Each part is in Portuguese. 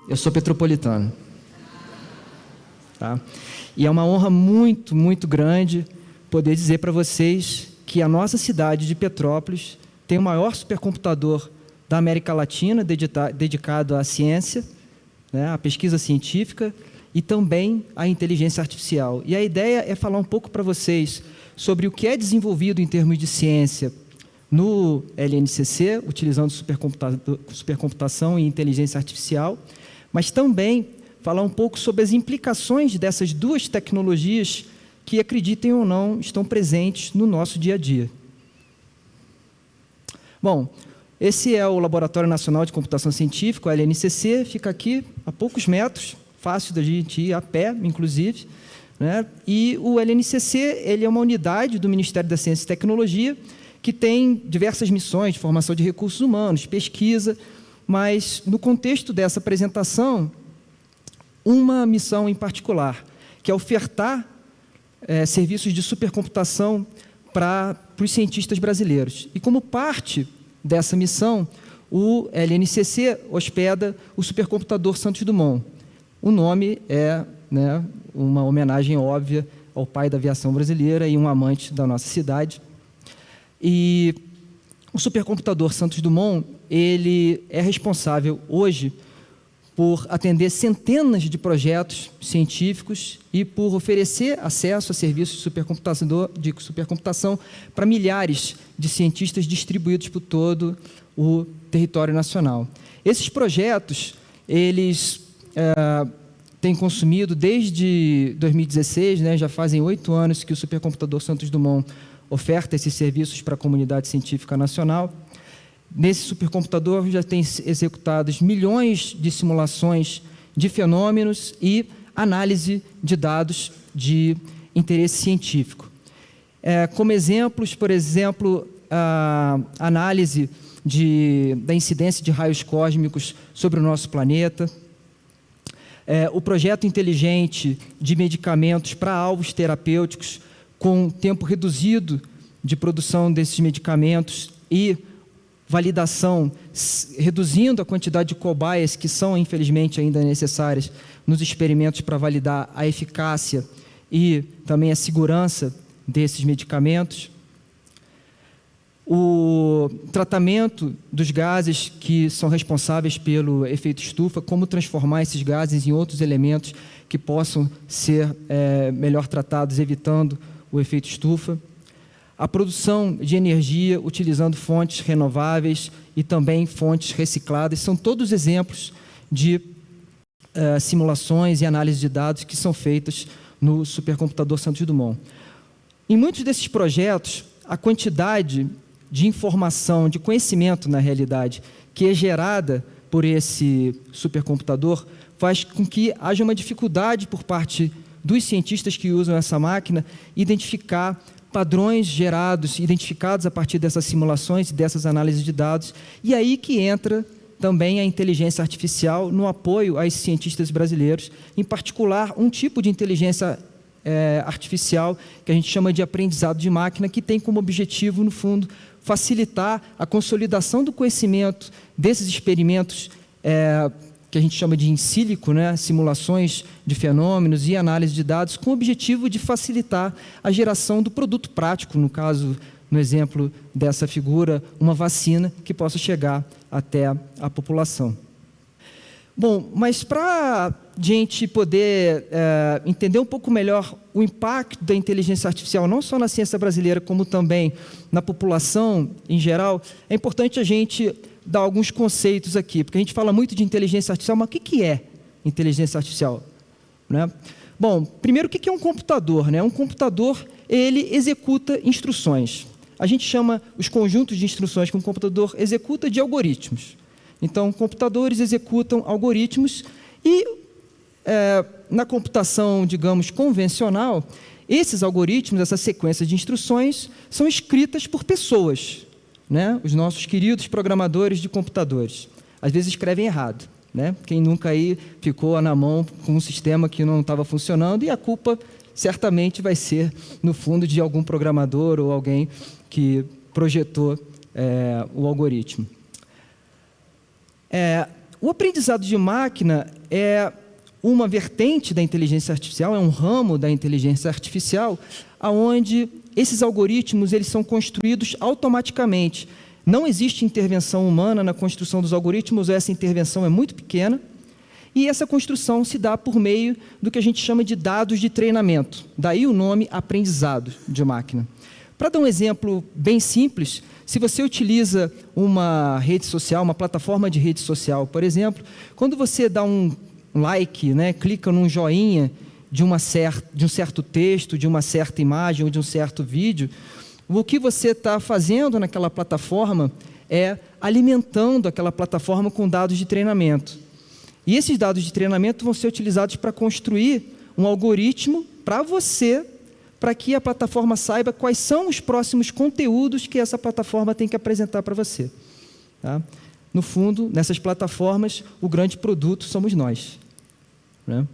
Eu sou petropolitano. Tá? E é uma honra muito, muito grande poder dizer para vocês que a nossa cidade de Petrópolis tem o maior supercomputador da América Latina dedicado à ciência, né, à pesquisa científica e também à inteligência artificial. E a ideia é falar um pouco para vocês sobre o que é desenvolvido em termos de ciência no LNCC, utilizando supercomputação e inteligência artificial, mas também falar um pouco sobre as implicações dessas duas tecnologias que, acreditem ou não, estão presentes no nosso dia a dia. Bom, esse é o Laboratório Nacional de Computação Científica, o LNCC, fica aqui a poucos metros, fácil da gente ir a pé, inclusive, né? E o LNCC, ele é uma unidade do Ministério da Ciência e Tecnologia que tem diversas missões de formação de recursos humanos, pesquisa, mas no contexto dessa apresentação, uma missão em particular, que é ofertar serviços de supercomputação para os cientistas brasileiros. E como parte dessa missão, o LNCC hospeda o supercomputador Santos Dumont. O nome é, né, uma homenagem óbvia ao pai da aviação brasileira e um amante da nossa cidade. E o supercomputador Santos Dumont, ele é responsável hoje por atender centenas de projetos científicos e por oferecer acesso a serviços de supercomputação para milhares de cientistas distribuídos por todo o território nacional. Esses projetos, eles têm consumido desde 2016, né, já fazem 8 anos que o supercomputador Santos Dumont oferta esses serviços para a comunidade científica nacional. Nesse supercomputador já tem executados milhões de simulações de fenômenos e análise de dados de interesse científico. Como exemplos, por exemplo, a análise da incidência de raios cósmicos sobre o nosso planeta, o projeto inteligente de medicamentos para alvos terapêuticos com tempo reduzido de produção desses medicamentos e validação, reduzindo a quantidade de cobaias que são, infelizmente, ainda necessárias nos experimentos para validar a eficácia e também a segurança desses medicamentos. O tratamento dos gases que são responsáveis pelo efeito estufa, como transformar esses gases em outros elementos que possam ser melhor tratados, evitando o efeito estufa. A produção de energia utilizando fontes renováveis e também fontes recicladas, são todos exemplos de simulações e análise de dados que são feitas no supercomputador Santos Dumont. Em muitos desses projetos, a quantidade de informação, de conhecimento, na realidade, que é gerada por esse supercomputador, faz com que haja uma dificuldade por parte dos cientistas que usam essa máquina identificar padrões identificados a partir dessas simulações e dessas análises de dados, e aí que entra também a inteligência artificial no apoio a esses cientistas brasileiros, em particular um tipo de inteligência artificial que a gente chama de aprendizado de máquina, que tem como objetivo, no fundo, facilitar a consolidação do conhecimento desses experimentos que a gente chama de in silico, né, simulações de fenômenos e análise de dados, com o objetivo de facilitar a geração do produto prático, no caso, no exemplo dessa figura, uma vacina que possa chegar até a população. Bom, mas para a gente poder entender um pouco melhor o impacto da inteligência artificial, não só na ciência brasileira, como também na população em geral, é importante a gente dar alguns conceitos aqui, porque a gente fala muito de inteligência artificial, mas o que é inteligência artificial? Né? Bom, primeiro, o que é um computador? Né? Um computador, ele executa instruções. A gente chama os conjuntos de instruções que um computador executa de algoritmos. Então, computadores executam algoritmos e, na computação, digamos, convencional, esses algoritmos, essa sequência de instruções, são escritas por pessoas, né? Os nossos queridos programadores de computadores. Às vezes escrevem errado, né? Quem nunca aí ficou na mão com um sistema que não estava funcionando, e a culpa certamente vai ser, no fundo, de algum programador ou alguém que projetou o algoritmo. O aprendizado de máquina é uma vertente da inteligência artificial, é um ramo da inteligência artificial, onde esses algoritmos eles são construídos automaticamente. Não existe intervenção humana na construção dos algoritmos, essa intervenção é muito pequena, e essa construção se dá por meio do que a gente chama de dados de treinamento, daí o nome aprendizado de máquina. Para dar um exemplo bem simples, se você utiliza uma rede social, uma plataforma de rede social, por exemplo, quando você dá um like, né, clica num joinha de um certo texto, de uma certa imagem ou de um certo vídeo, o que você está fazendo naquela plataforma é alimentando aquela plataforma com dados de treinamento. E esses dados de treinamento vão ser utilizados para construir um algoritmo para você, para que a plataforma saiba quais são os próximos conteúdos que essa plataforma tem que apresentar para você. Tá? No fundo, nessas plataformas, o grande produto somos nós. Né?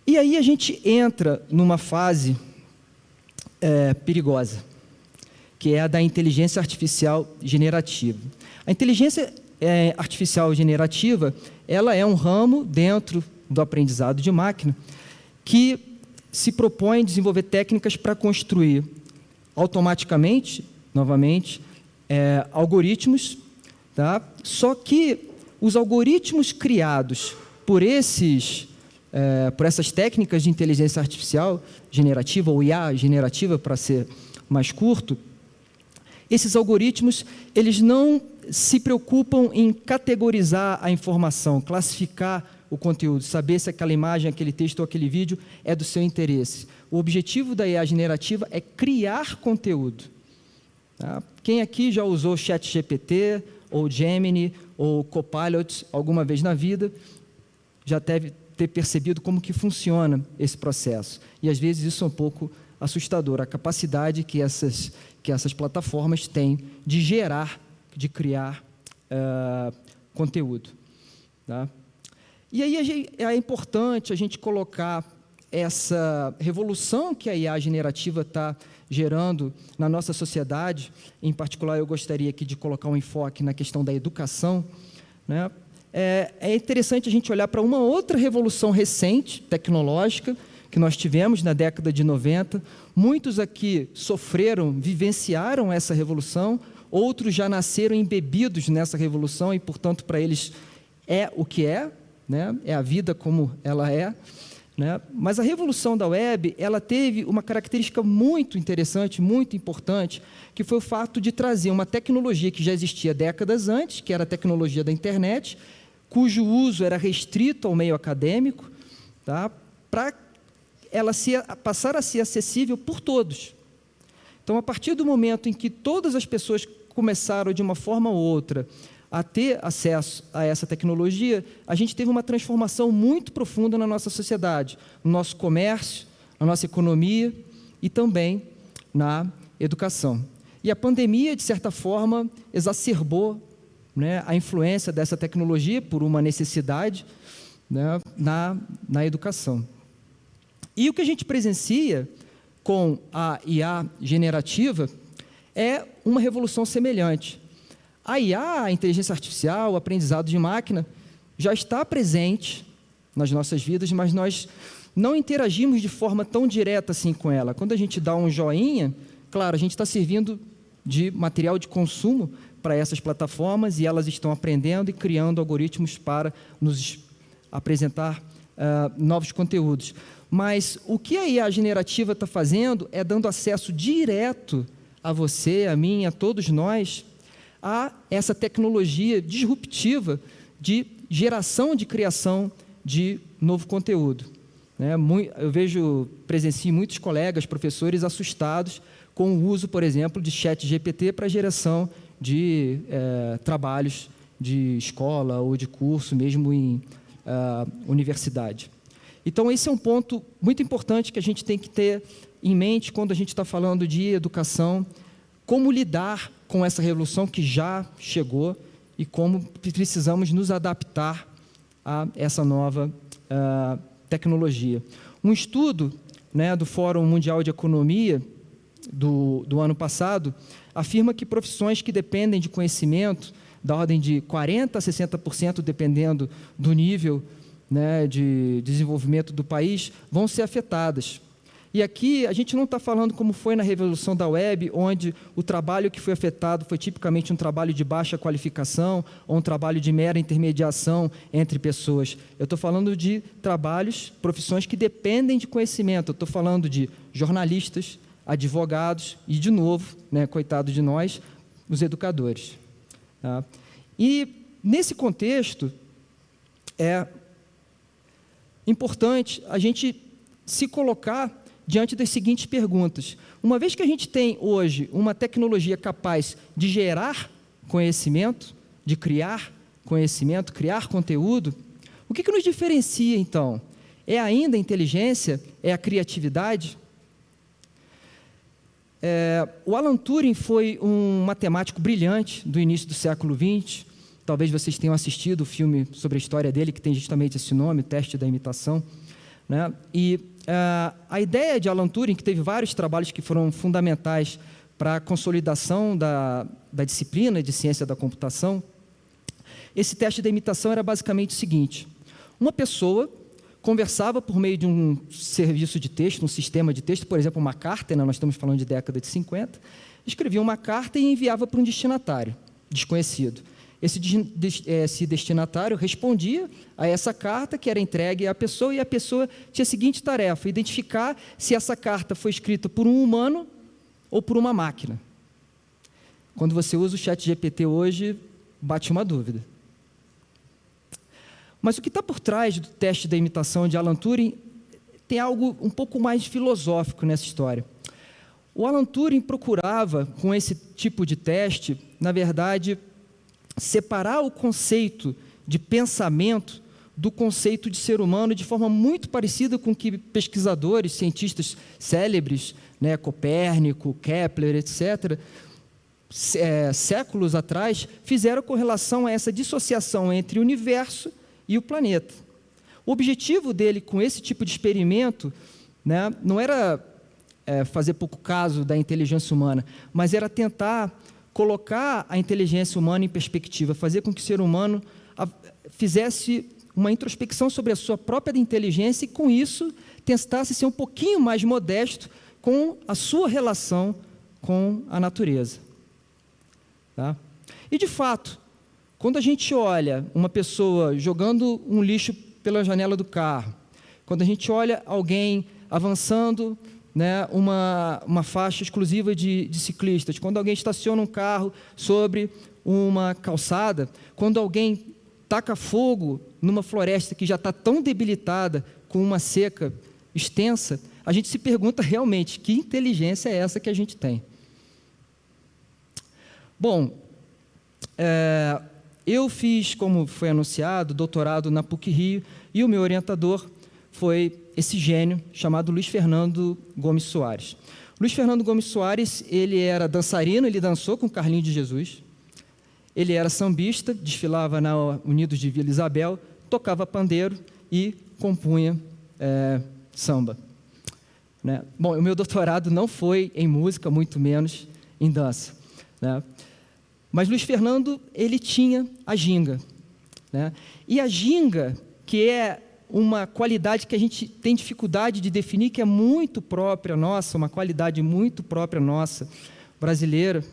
E aí a gente entra numa fase perigosa, que é a da inteligência artificial generativa. A inteligência artificial generativa, ela é um ramo dentro do aprendizado de máquina que se propõe desenvolver técnicas para construir automaticamente, novamente, algoritmos, tá? Só que os algoritmos criados por essas técnicas de inteligência artificial generativa, ou IA generativa, para ser mais curto, esses algoritmos, eles não se preocupam em categorizar a informação, classificar o conteúdo, saber se aquela imagem, aquele texto ou aquele vídeo é do seu interesse. O objetivo da IA generativa é criar conteúdo. Tá? Quem aqui já usou ChatGPT, ou Gemini, ou Copilot alguma vez na vida, já deve ter percebido como que funciona esse processo. E às vezes isso é um pouco assustador, a capacidade que essas plataformas têm de gerar, de criar conteúdo. Tá? E aí é importante a gente colocar essa revolução que a IA generativa está gerando na nossa sociedade. Em particular, eu gostaria aqui de colocar um enfoque na questão da educação. Né? É interessante a gente olhar para uma outra revolução recente, tecnológica, que nós tivemos na década de 90. Muitos aqui sofreram, vivenciaram essa revolução, outros já nasceram embebidos nessa revolução e, portanto, para eles é o que é, né? É a vida como ela é. Né? Mas a revolução da web, ela teve uma característica muito interessante, muito importante, que foi o fato de trazer uma tecnologia que já existia décadas antes, que era a tecnologia da internet, cujo uso era restrito ao meio acadêmico, tá? Para ela passar a ser acessível por todos. Então, a partir do momento em que todas as pessoas começaram, de uma forma ou outra, a ter acesso a essa tecnologia, a gente teve uma transformação muito profunda na nossa sociedade, no nosso comércio, na nossa economia e também na educação. E a pandemia, de certa forma, exacerbou, né, a influência dessa tecnologia por uma necessidade, né, na educação. E o que a gente presencia com a IA generativa é uma revolução semelhante. A IA, a inteligência artificial, o aprendizado de máquina, já está presente nas nossas vidas, mas nós não interagimos de forma tão direta assim com ela. Quando a gente dá um joinha, claro, a gente está servindo de material de consumo para essas plataformas e elas estão aprendendo e criando algoritmos para nos apresentar novos conteúdos. Mas o que a IA generativa está fazendo é dando acesso direto a você, a mim, a todos nós, a essa tecnologia disruptiva de geração de criação de novo conteúdo. Eu presencio muitos colegas, professores assustados com o uso, por exemplo, de ChatGPT para geração de trabalhos de escola ou de curso, mesmo em universidade. Então, esse é um ponto muito importante que a gente tem que ter em mente quando a gente está falando de educação, como lidar com essa revolução que já chegou e como precisamos nos adaptar a essa nova tecnologia. Um estudo, né, do Fórum Mundial de Economia do ano passado afirma que profissões que dependem de conhecimento da ordem de 40% a 60%, dependendo do nível, né, de desenvolvimento do país, vão ser afetadas. E aqui a gente não está falando como foi na revolução da web, onde o trabalho que foi afetado foi tipicamente um trabalho de baixa qualificação ou um trabalho de mera intermediação entre pessoas. Eu estou falando de trabalhos, profissões que dependem de conhecimento. Eu estou falando de jornalistas, advogados e, de novo, né, coitado de nós, os educadores. Tá? E, nesse contexto, é importante a gente se colocar diante das seguintes perguntas. Uma vez que a gente tem hoje uma tecnologia capaz de gerar conhecimento, de criar conhecimento, criar conteúdo, o que nos diferencia, então? É ainda a inteligência? É a criatividade? O Alan Turing foi um matemático brilhante do início do século XX. Talvez vocês tenham assistido o filme sobre a história dele, que tem justamente esse nome, o Teste da Imitação, né? E a ideia de Alan Turing, que teve vários trabalhos que foram fundamentais para a consolidação da disciplina de ciência da computação, esse teste da imitação era basicamente o seguinte: uma pessoa conversava por meio de um serviço de texto, um sistema de texto, por exemplo, uma carta, né? Nós estamos falando de década de 50, escrevia uma carta e enviava para um destinatário desconhecido. Esse destinatário respondia a essa carta, que era entregue à pessoa, e a pessoa tinha a seguinte tarefa: identificar se essa carta foi escrita por um humano ou por uma máquina. Quando você usa o ChatGPT hoje, bate uma dúvida. Mas o que está por trás do teste da imitação de Alan Turing tem algo um pouco mais filosófico nessa história. O Alan Turing procurava, com esse tipo de teste, na verdade, separar o conceito de pensamento do conceito de ser humano de forma muito parecida com que pesquisadores, cientistas célebres, né, Copérnico, Kepler, etc., séculos atrás, fizeram com relação a essa dissociação entre o universo e o planeta. O objetivo dele com esse tipo de experimento, né, não era fazer pouco caso da inteligência humana, mas era tentar colocar a inteligência humana em perspectiva, fazer com que o ser humano fizesse uma introspecção sobre a sua própria inteligência e, com isso, tentasse ser um pouquinho mais modesto com a sua relação com a natureza. Tá? E, de fato, quando a gente olha uma pessoa jogando um lixo pela janela do carro, quando a gente olha alguém avançando, né, uma faixa exclusiva de ciclistas, quando alguém estaciona um carro sobre uma calçada, quando alguém taca fogo numa floresta que já está tão debilitada com uma seca extensa, a gente se pergunta realmente que inteligência é essa que a gente tem. Bom, eu fiz, como foi anunciado, doutorado na PUC-Rio, e o meu orientador foi esse gênio chamado Luiz Fernando Gomes Soares. Luiz Fernando Gomes Soares, ele era dançarino, ele dançou com Carlinhos de Jesus, ele era sambista, desfilava na Unidos de Vila Isabel, tocava pandeiro e compunha samba. Né? Bom, o meu doutorado não foi em música, muito menos em dança, né? Mas Luiz Fernando, ele tinha a ginga, né? E a ginga, que é uma qualidade que a gente tem dificuldade de definir, que é muito própria nossa, uma qualidade muito própria nossa, brasileira,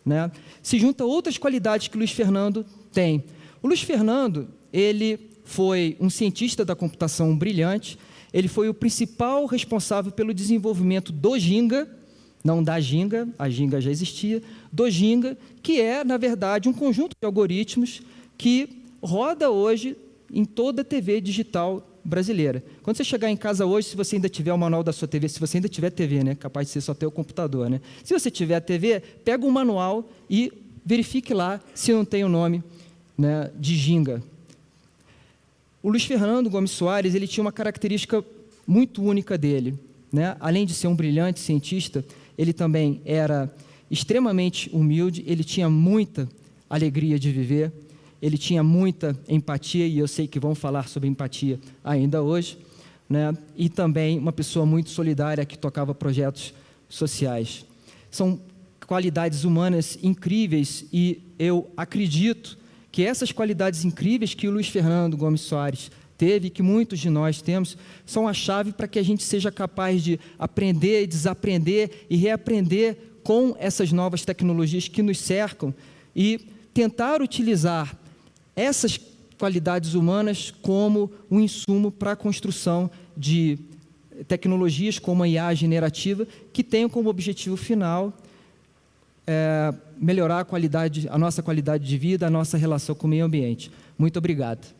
né? Se junta a outras qualidades que Luiz Fernando tem. O Luiz Fernando, ele foi um cientista da computação brilhante, ele foi o principal responsável pelo desenvolvimento do ginga, não da ginga, a ginga já existia, do ginga, que é, na verdade, um conjunto de algoritmos que roda hoje em toda a TV digital brasileira. Quando você chegar em casa hoje, se você ainda tiver o manual da sua TV, se você ainda tiver TV, né, capaz de ser só ter o computador, né? Se você tiver a TV, pega o manual e verifique lá se não tem o nome, né, de ginga. O Luiz Fernando Gomes Soares, ele tinha uma característica muito única dele, né? Além de ser um brilhante cientista, ele também era extremamente humilde, ele tinha muita alegria de viver, ele tinha muita empatia, e eu sei que vão falar sobre empatia ainda hoje, né? E também uma pessoa muito solidária que tocava projetos sociais. São qualidades humanas incríveis, e eu acredito que essas qualidades incríveis que o Luiz Fernando Gomes Soares teve, que muitos de nós temos, são a chave para que a gente seja capaz de aprender, desaprender e reaprender com essas novas tecnologias que nos cercam e tentar utilizar essas qualidades humanas como um insumo para a construção de tecnologias como a IA generativa, que tenham como objetivo final melhorar a nossa qualidade de vida, a nossa relação com o meio ambiente. Muito obrigado.